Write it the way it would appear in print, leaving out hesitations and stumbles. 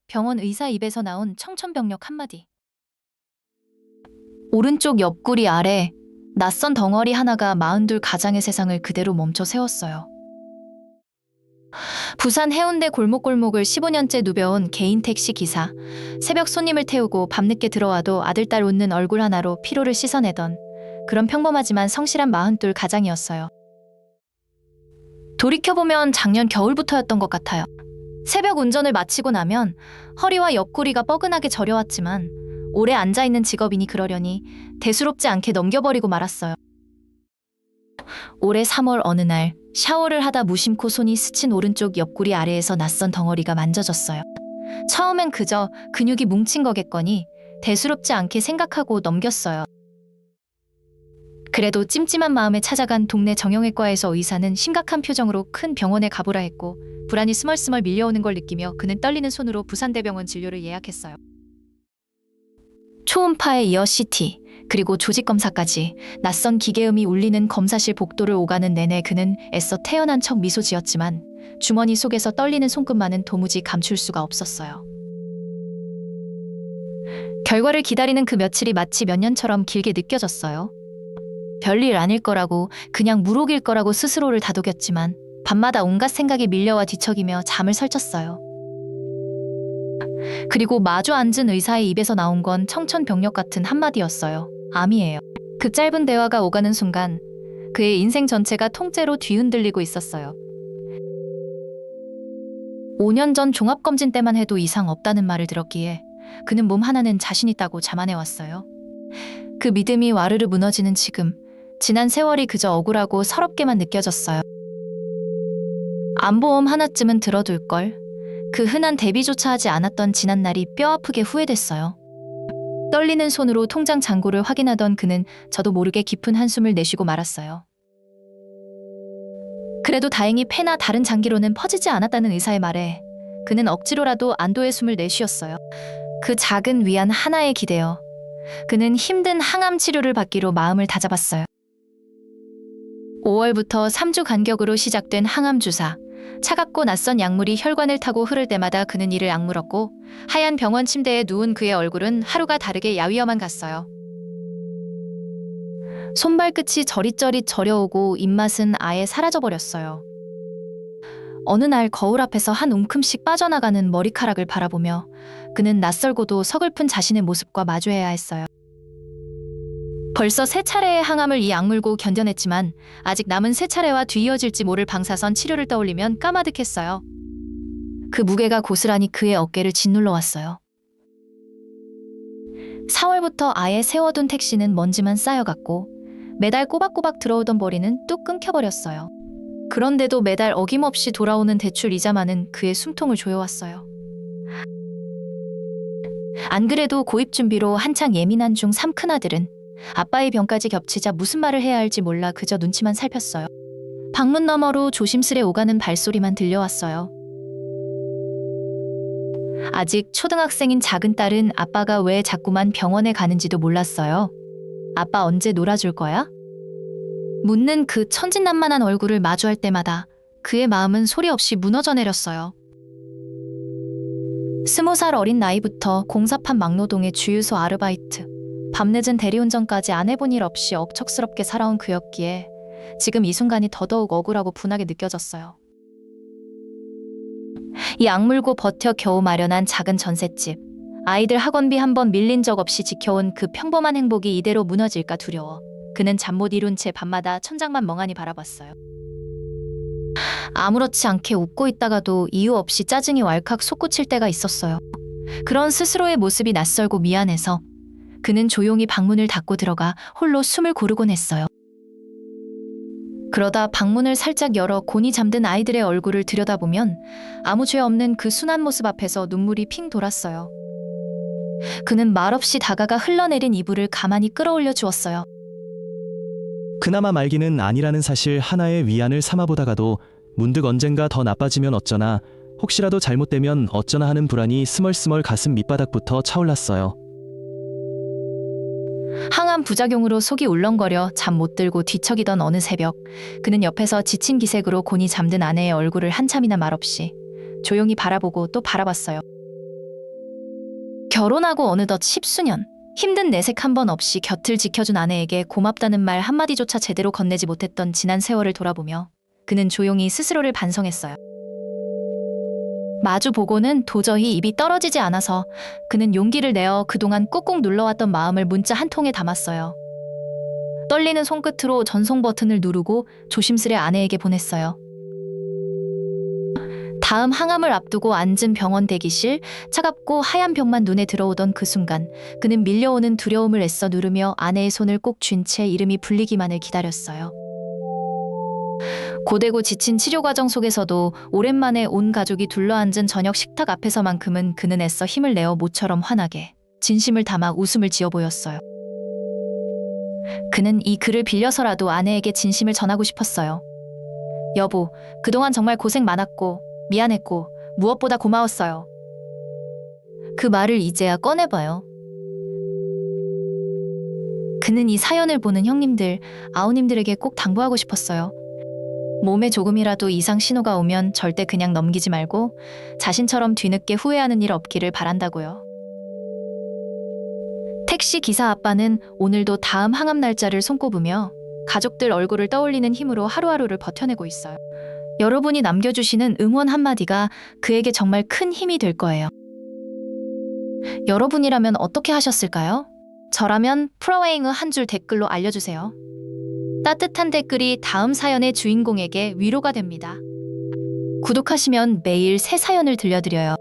병원 의사 입에서 나온 청천벽력 한마디. 오른쪽 옆구리 아래 낯선 덩어리 하나가 42 가장의 세상을 그대로 멈춰 세웠어요. 부산 해운대 골목골목을 15년째 누벼온 개인 택시 기사. 새벽 손님을 태우고 밤늦게 들어와도 아들딸 웃는 얼굴 하나로 피로를 씻어내던 그런 평범하지만 성실한 42 가장이었어요. 돌이켜보면 작년 겨울부터였던 것 같아요. 새벽 운전을 마치고 나면 허리와 옆구리가 뻐근하게 저려왔지만 오래 앉아있는 직업이니 그러려니 대수롭지 않게 넘겨버리고 말았어요. 올해 3월 어느 날 샤워를 하다 무심코 손이 스친 오른쪽 옆구리 아래에서 낯선 덩어리가 만져졌어요. 처음엔 그저 근육이 뭉친 거겠거니 대수롭지 않게 생각하고 넘겼어요. 그래도 찜찜한 마음에 찾아간 동네 정형외과에서 의사는 심각한 표정으로 큰 병원에 가보라 했고 불안이 스멀스멀 밀려오는 걸 느끼며 그는 떨리는 손으로 부산대병원 진료를 예약했어요. 초음파에 이어 CT, 그리고 조직검사까지 낯선 기계음이 울리는 검사실 복도를 오가는 내내 그는 애써 태연한 척 미소 지었지만 주머니 속에서 떨리는 손끝만은 도무지 감출 수가 없었어요. 결과를 기다리는 그 며칠이 마치 몇 년처럼 길게 느껴졌어요. 별일 아닐 거라고, 그냥 물혹일 거라고 스스로를 다독였지만 밤마다 온갖 생각이 밀려와 뒤척이며 잠을 설쳤어요. 그리고 마주 앉은 의사의 입에서 나온 건 청천벽력 같은 한마디였어요. 암이에요. 그 짧은 대화가 오가는 순간 그의 인생 전체가 통째로 뒤흔들리고 있었어요. 5년 전 종합검진 때만 해도 이상 없다는 말을 들었기에 그는 몸 하나는 자신 있다고 자만해왔어요. 그 믿음이 와르르 무너지는 지금, 지난 세월이 그저 억울하고 서럽게만 느껴졌어요. 암보험 하나쯤은 들어둘걸. 그 흔한 대비조차 하지 않았던 지난날이 뼈아프게 후회됐어요. 떨리는 손으로 통장 잔고를 확인하던 그는 저도 모르게 깊은 한숨을 내쉬고 말았어요. 그래도 다행히 폐나 다른 장기로는 퍼지지 않았다는 의사의 말에 그는 억지로라도 안도의 숨을 내쉬었어요. 그 작은 위안 하나에 기대어 그는 힘든 항암 치료를 받기로 마음을 다잡았어요. 5월부터 3주 간격으로 시작된 항암 주사. 차갑고 낯선 약물이 혈관을 타고 흐를 때마다 그는 이를 악물었고 하얀 병원 침대에 누운 그의 얼굴은 하루가 다르게 야위어만 갔어요. 손발끝이 저릿저릿 저려오고 입맛은 아예 사라져버렸어요. 어느 날 거울 앞에서 한 움큼씩 빠져나가는 머리카락을 바라보며 그는 낯설고도 서글픈 자신의 모습과 마주해야 했어요. 벌써 3차례의 항암을 이 악물고 견뎌냈지만 아직 남은 3차례와 뒤이어질지 모를 방사선 치료를 떠올리면 까마득했어요. 그 무게가 고스란히 그의 어깨를 짓눌러 왔어요. 4월부터 아예 세워둔 택시는 먼지만 쌓여갔고 매달 꼬박꼬박 들어오던 벌이는 뚝 끊겨버렸어요. 그런데도 매달 어김없이 돌아오는 대출 이자만은 그의 숨통을 조여왔어요. 안 그래도 고입 준비로 한창 예민한 중 3 큰아들은 아빠의 병까지 겹치자 무슨 말을 해야 할지 몰라 그저 눈치만 살폈어요. 방문 너머로 조심스레 오가는 발소리만 들려왔어요. 아직 초등학생인 작은 딸은 아빠가 왜 자꾸만 병원에 가는지도 몰랐어요. 아빠 언제 놀아줄 거야? 묻는 그 천진난만한 얼굴을 마주할 때마다 그의 마음은 소리 없이 무너져 내렸어요. 20살 어린 나이부터 공사판 막노동의 주유소 아르바이트, 밤늦은 대리운전까지 안 해본 일 없이 억척스럽게 살아온 그였기에 지금 이 순간이 더더욱 억울하고 분하게 느껴졌어요. 이 악물고 버텨 겨우 마련한 작은 전셋집, 아이들 학원비 한 번 밀린 적 없이 지켜온 그 평범한 행복이 이대로 무너질까 두려워 그는 잠 못 이룬 채 밤마다 천장만 멍하니 바라봤어요. 아무렇지 않게 웃고 있다가도 이유 없이 짜증이 왈칵 솟구칠 때가 있었어요. 그런 스스로의 모습이 낯설고 미안해서 그는 조용히 방문을 닫고 들어가 홀로 숨을 고르곤 했어요. 그러다 방문을 살짝 열어 곤히 잠든 아이들의 얼굴을 들여다보면 아무 죄 없는 그 순한 모습 앞에서 눈물이 핑 돌았어요. 그는 말없이 다가가 흘러내린 이불을 가만히 끌어올려 주었어요. 그나마 말기는 아니라는 사실 하나의 위안을 삼아보다가도 문득 언젠가 더 나빠지면 어쩌나, 혹시라도 잘못되면 어쩌나 하는 불안이 스멀스멀 가슴 밑바닥부터 차올랐어요. 항암 부작용으로 속이 울렁거려 잠 못 들고 뒤척이던 어느 새벽, 그는 옆에서 지친 기색으로 곤히 잠든 아내의 얼굴을 한참이나 말없이 조용히 바라보고 또 바라봤어요. 결혼하고 어느덧 10수년. 힘든 내색 한 번 없이 곁을 지켜준 아내에게 고맙다는 말 한마디조차 제대로 건네지 못했던 지난 세월을 돌아보며 그는 조용히 스스로를 반성했어요. 마주 보고는 도저히 입이 떨어지지 않아서 그는 용기를 내어 그동안 꾹꾹 눌러왔던 마음을 문자 한 통에 담았어요. 떨리는 손끝으로 전송 버튼을 누르고 조심스레 아내에게 보냈어요. 다음 항암을 앞두고 앉은 병원 대기실, 차갑고 하얀 벽만 눈에 들어오던 그 순간 그는 밀려오는 두려움을 애써 누르며 아내의 손을 꼭 쥔 채 이름이 불리기만을 기다렸어요. 고되고 지친 치료 과정 속에서도 오랜만에 온 가족이 둘러앉은 저녁 식탁 앞에서만큼은 그는 애써 힘을 내어 모처럼 환하게 진심을 담아 웃음을 지어 보였어요. 그는 이 글을 빌려서라도 아내에게 진심을 전하고 싶었어요. 여보, 그동안 정말 고생 많았고 미안했고 무엇보다 고마웠어요. 그 말을 이제야 꺼내봐요. 그는 이 사연을 보는 형님들, 아우님들에게 꼭 당부하고 싶었어요. 몸에 조금이라도 이상 신호가 오면 절대 그냥 넘기지 말고 자신처럼 뒤늦게 후회하는 일 없기를 바란다고요. 택시 기사 아빠는 오늘도 다음 항암 날짜를 손꼽으며 가족들 얼굴을 떠올리는 힘으로 하루하루를 버텨내고 있어요. 여러분이 남겨주시는 응원 한마디가 그에게 정말 큰 힘이 될 거예요. 여러분이라면 어떻게 하셨을까요? 저라면 프로웨잉의 한 줄 댓글로 알려주세요. 따뜻한 댓글이 다음 사연의 주인공에게 위로가 됩니다. 구독하시면 매일 새 사연을 들려드려요.